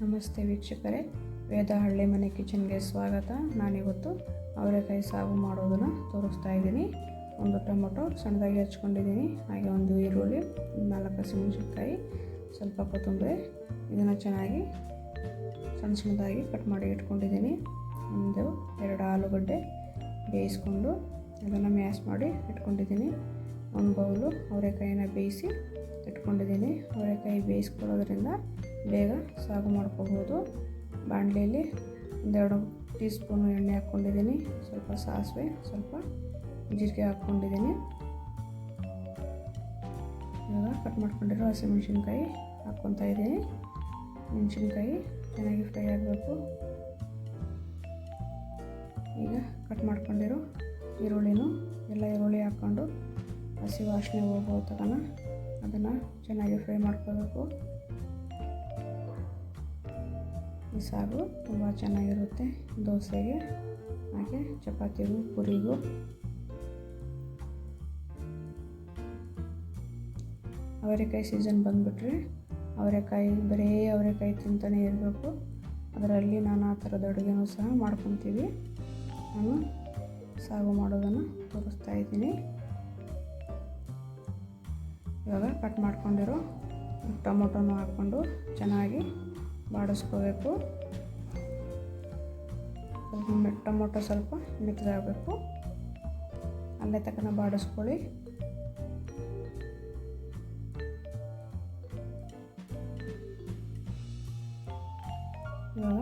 ನಮಸ್ತೆ ವೀಕ್ಷಕರೇ, ವೇದ ಹಳ್ಳಿ ಮನೆ ಕಿಚನ್ಗೆ ಸ್ವಾಗತ. ನಾನಿವತ್ತು ಅವರೆಕಾಯಿ ಸಾಗು ಮಾಡೋದನ್ನು ತೋರಿಸ್ತಾ ಇದ್ದೀನಿ. ಒಂದು ಟೊಮೊಟೊ ಸಣ್ಣದಾಗಿ ಹಚ್ಕೊಂಡಿದ್ದೀನಿ, ಹಾಗೆ ಒಂದು ಈರುಳ್ಳಿ, 4 ಹಸಿಮೆಣಸಿನಕಾಯಿ, ಸ್ವಲ್ಪ ಕೊತ್ತಂಬರಿ. ಇದನ್ನು ಚೆನ್ನಾಗಿ ಸಣ್ಣದಾಗಿ ಕಟ್ ಮಾಡಿ ಇಟ್ಕೊಂಡಿದ್ದೀನಿ. ಒಂದು 2 ಆಲೂಗಡ್ಡೆ ಬೇಯಿಸ್ಕೊಂಡು ಅದನ್ನು ಮ್ಯಾಶ್ ಮಾಡಿ ಇಟ್ಕೊಂಡಿದ್ದೀನಿ. ಒಂದು ಬೌಲು ಅವರೆಕಾಯಿನ ಬೇಯಿಸಿ ಇಟ್ಕೊಂಡಿದ್ದೀನಿ. ಅವರೆಕಾಯಿ ಬೇಯಿಸ್ಕೊಳ್ಳೋದ್ರಿಂದ ಬೇಗ ಸಾಗು ಮಾಡ್ಕೋಬೋದು. ಬಾಣಲೆಯಲ್ಲಿ 1-2 ಟೀ ಸ್ಪೂನು ಎಣ್ಣೆ ಹಾಕ್ಕೊಂಡಿದ್ದೀನಿ. ಸ್ವಲ್ಪ ಸಾಸಿವೆ, ಸ್ವಲ್ಪ ಜೀರಿಗೆ ಹಾಕ್ಕೊಂಡಿದ್ದೀನಿ. ಇವಾಗ ಕಟ್ ಮಾಡ್ಕೊಂಡಿರೋ ಹಸಿಮೆಣಸಿನ್ಕಾಯಿ ಹಾಕ್ಕೊತಾ ಇದ್ದೀನಿ. ಮೆಣಸಿನ್ಕಾಯಿ ಚೆನ್ನಾಗಿ ಫ್ರೈ ಆಗಬೇಕು. ಈಗ ಕಟ್ ಮಾಡ್ಕೊಂಡಿರೋ ಈರುಳ್ಳಿ ಹಾಕ್ಕೊಂಡು ಹಸಿ ವಾಸನೆ ಹೋಗೋ ತನಕ ಅದನ್ನು ಚೆನ್ನಾಗಿ ಫ್ರೈ ಮಾಡ್ಕೋಬೇಕು. ಈ ಸಾಗು ತುಂಬ ಚೆನ್ನಾಗಿರುತ್ತೆ ದೋಸೆಗೆ, ಹಾಗೆ ಚಪಾತಿಗೂ, ಪೂರಿಗೂ. ಅವರೆಕಾಯಿ ಸೀಸನ್ ಬಂದುಬಿಟ್ರೆ ಬರೀ ಅವರೆಕಾಯಿ ತಿಂತಾನೆ ಇರಬೇಕು. ಅದರಲ್ಲಿ ನಾನಾ ಥರದ ಅಡುಗೆನೂ ಸಹ ಮಾಡ್ಕೊತೀವಿ. ನಾನು ಸಾಗು ಮಾಡೋದನ್ನು ತೋರಿಸ್ತಾ ಇದ್ದೀನಿ. ಇವಾಗ ಕಟ್ ಮಾಡ್ಕೊಂಡಿರೋ ಟೊಮೊಟೊನೂ ಹಾಕ್ಕೊಂಡು ಚೆನ್ನಾಗಿ ಬಾಡಿಸ್ಕೋಬೇಕು. ಟೊಮೊಟೊ ಸ್ವಲ್ಪ ಮೆತ್ತಗಾಗಬೇಕು, ಅಲ್ಲೇ ತನಕ ಬಾಡಿಸ್ಕೊಳ್ಳಿ. ಇವಾಗ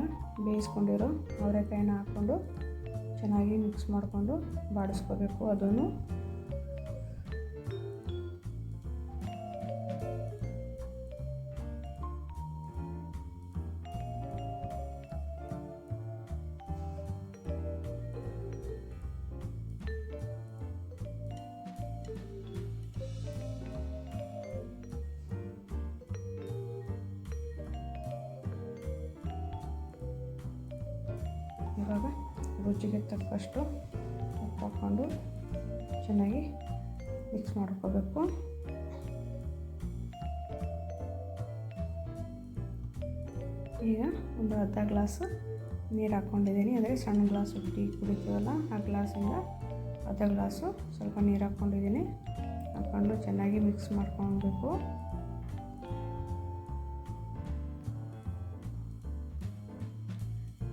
ಬೇಯಿಸ್ಕೊಂಡಿರೋ ಅವರೆಕಾಯಿನ ಹಾಕ್ಕೊಂಡು ಚೆನ್ನಾಗಿ ಮಿಕ್ಸ್ ಮಾಡಿಕೊಂಡು ಬಾಡಿಸ್ಕೋಬೇಕು. ಅದನ್ನು ಇವಾಗ ರುಚಿಗೆ ತಕ್ಕಷ್ಟು ಉಪ್ಪು ಹಾಕ್ಕೊಂಡು ಚೆನ್ನಾಗಿ ಮಿಕ್ಸ್ ಮಾಡ್ಕೋಬೇಕು. ಈಗ ಒಂದು ಅರ್ಧ ಗ್ಲಾಸು ನೀರು ಹಾಕ್ಕೊಂಡಿದ್ದೀನಿ. ಅಂದರೆ ಸಣ್ಣ ಗ್ಲಾಸು ಟೀ ಕುಡಿತೀವಲ್ಲ, ಆ ಗ್ಲಾಸಿಂದ ಅರ್ಧ ಗ್ಲಾಸು ಸ್ವಲ್ಪ ನೀರು ಹಾಕ್ಕೊಂಡಿದ್ದೀನಿ. ಹಾಕ್ಕೊಂಡು ಚೆನ್ನಾಗಿ ಮಿಕ್ಸ್ ಮಾಡ್ಕೊಳ್ಬೇಕು.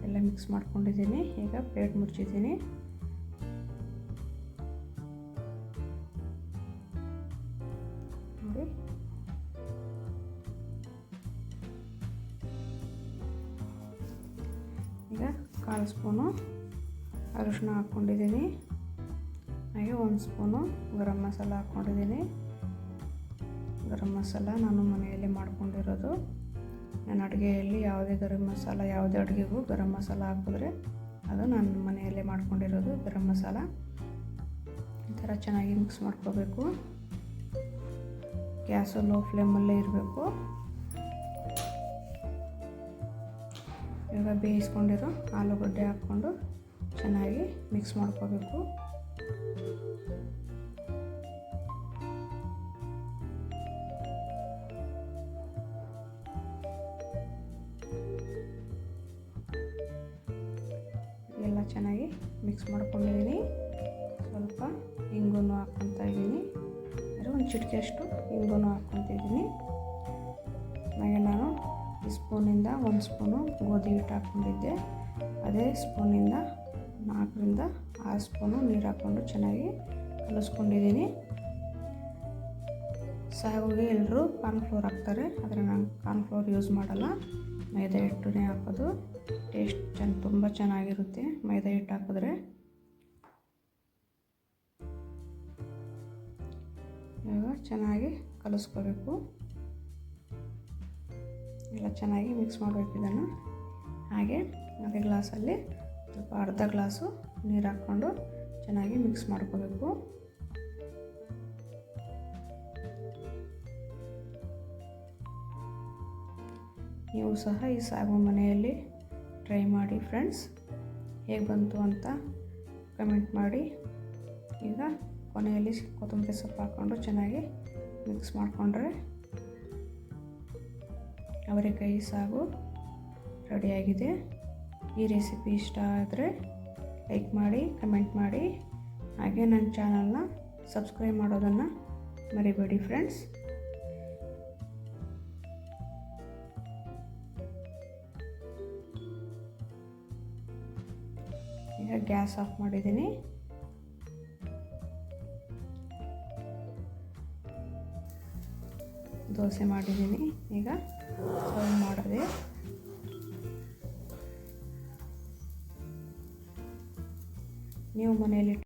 ಎಲ್ಲ ಮಿಕ್ಸ್ ಮಾಡ್ಕೊಂಡಿದ್ದೀನಿ. ಈಗ ಪ್ಲೇಟ್ ಮುಚ್ಚಿದ್ದೀನಿ. ನೋಡಿ, ಈಗ 1/4 ಸ್ಪೂನು ಅರಿಶಿನ ಹಾಕ್ಕೊಂಡಿದ್ದೀನಿ. ಹಾಗೆ 1 ಸ್ಪೂನು ಗರಂ ಮಸಾಲ ಹಾಕ್ಕೊಂಡಿದ್ದೀನಿ. ಗರಂ ಮಸಾಲ ನಾನು ಮನೆಯಲ್ಲಿ ಮಾಡ್ಕೊಂಡಿರೋದು. ನಾನು ಅಡುಗೆಯಲ್ಲಿ ಯಾವುದೇ ಅಡುಗೆಗೂ ಗರಂ ಮಸಾಲ ಹಾಕಿದ್ರೆ ಅದು ನಾನು ಮನೆಯಲ್ಲೇ ಮಾಡ್ಕೊಂಡಿರೋದು ಗರಂ ಮಸಾಲ. ಈ ಥರ ಚೆನ್ನಾಗಿ ಮಿಕ್ಸ್ ಮಾಡ್ಕೋಬೇಕು. ಗ್ಯಾಸು ಲೋ ಫ್ಲೇಮಲ್ಲೇ ಇರಬೇಕು. ಇವಾಗ ಬೇಯಿಸ್ಕೊಂಡಿರೋ ಆಲೂಗಡ್ಡೆ ಹಾಕ್ಕೊಂಡು ಚೆನ್ನಾಗಿ ಮಿಕ್ಸ್ ಮಾಡ್ಕೋಬೇಕು. ಎಲ್ಲ ಚೆನ್ನಾಗಿ ಮಿಕ್ಸ್ ಮಾಡ್ಕೊಂಡಿದ್ದೀನಿ. ಸ್ವಲ್ಪ ಇಂಗು ಹಾಕ್ಕೊತಾ ಇದ್ದೀನಿ. ಒಂದು ಚಿಟಿಕೆಯಷ್ಟು ಇಂಗು ಹಾಕ್ಕೊತಿದ್ದೀನಿ. ಹಾಗೆ ನಾನು ಈ ಸ್ಪೂನಿಂದ 1 ಸ್ಪೂನು ಗೋಧಿ ಹಿಟ್ಟು ಹಾಕ್ಕೊಂಡಿದ್ದೆ. ಅದೇ ಸ್ಪೂನಿಂದ 4-6 ಸ್ಪೂನು ನೀರು ಹಾಕ್ಕೊಂಡು ಚೆನ್ನಾಗಿ ಕಲಿಸ್ಕೊಂಡಿದ್ದೀನಿ. ಸಾಗುಗೆ ಎಲ್ಲರೂ ಕಾರ್ನ್ಫ್ಲೋರ್ ಹಾಕ್ತಾರೆ, ಆದರೆ ನಾನು ಕಾರ್ನ್ಫ್ಲೋರ್ ಯೂಸ್ ಮಾಡಲ್ಲ. ಮೈದಾ ಹಿಟ್ಟನ್ನೇ ಹಾಕೋದು. ಟೇಸ್ಟ್ ತುಂಬ ಚೆನ್ನಾಗಿರುತ್ತೆ ಮೈದಾ ಹಿಟ್ಟು ಹಾಕಿದ್ರೆ. ಇವಾಗ ಚೆನ್ನಾಗಿ ಕಲಿಸ್ಕೋಬೇಕು. ಎಲ್ಲ ಚೆನ್ನಾಗಿ ಮಿಕ್ಸ್ ಮಾಡಬೇಕು ಇದನ್ನು. ಹಾಗೆ ಅದೇ ಗ್ಲಾಸಲ್ಲಿ ಸ್ವಲ್ಪ ಅರ್ಧ ಗ್ಲಾಸು ನೀರು ಹಾಕ್ಕೊಂಡು ಚೆನ್ನಾಗಿ ಮಿಕ್ಸ್ ಮಾಡ್ಕೋಬೇಕು. ನೀವು ಸಹ ಈ ಸಾಗು ಮನೆಯಲ್ಲಿ ಟ್ರೈ ಮಾಡಿ ಫ್ರೆಂಡ್ಸ್. ಹೇಗೆ ಬಂತು ಅಂತ ಕಮೆಂಟ್ ಮಾಡಿ. ಈಗ ಕೊನೆಯಲ್ಲಿ ಕೊತ್ತಂಬರಿ ಸೊಪ್ಪು ಹಾಕ್ಕೊಂಡು ಚೆನ್ನಾಗಿ ಮಿಕ್ಸ್ ಮಾಡಿಕೊಂಡ್ರೆ ಅವರೆಕಾಯಿ ಸಾಗು ರೆಡಿಯಾಗಿದೆ. ಈ ರೆಸಿಪಿ ಇಷ್ಟ ಆದರೆ ಲೈಕ್ ಮಾಡಿ, ಕಮೆಂಟ್ ಮಾಡಿ, ಹಾಗೆ ನನ್ನ ಚಾನಲ್ನ ಸಬ್ಸ್ಕ್ರೈಬ್ ಮಾಡೋದನ್ನು ಮರಿಬೇಡಿ ಫ್ರೆಂಡ್ಸ್. ಈಗ ಗ್ಯಾಸ್ ಆಫ್ ಮಾಡಿದ್ದೀನಿ. ದೋಸೆ ಮಾಡಿದ್ದೀನಿ. ಈಗ ಸರ್ವ್ ಮಾಡೋದೆ. ನೀವು ಮನೆಯಲ್ಲಿ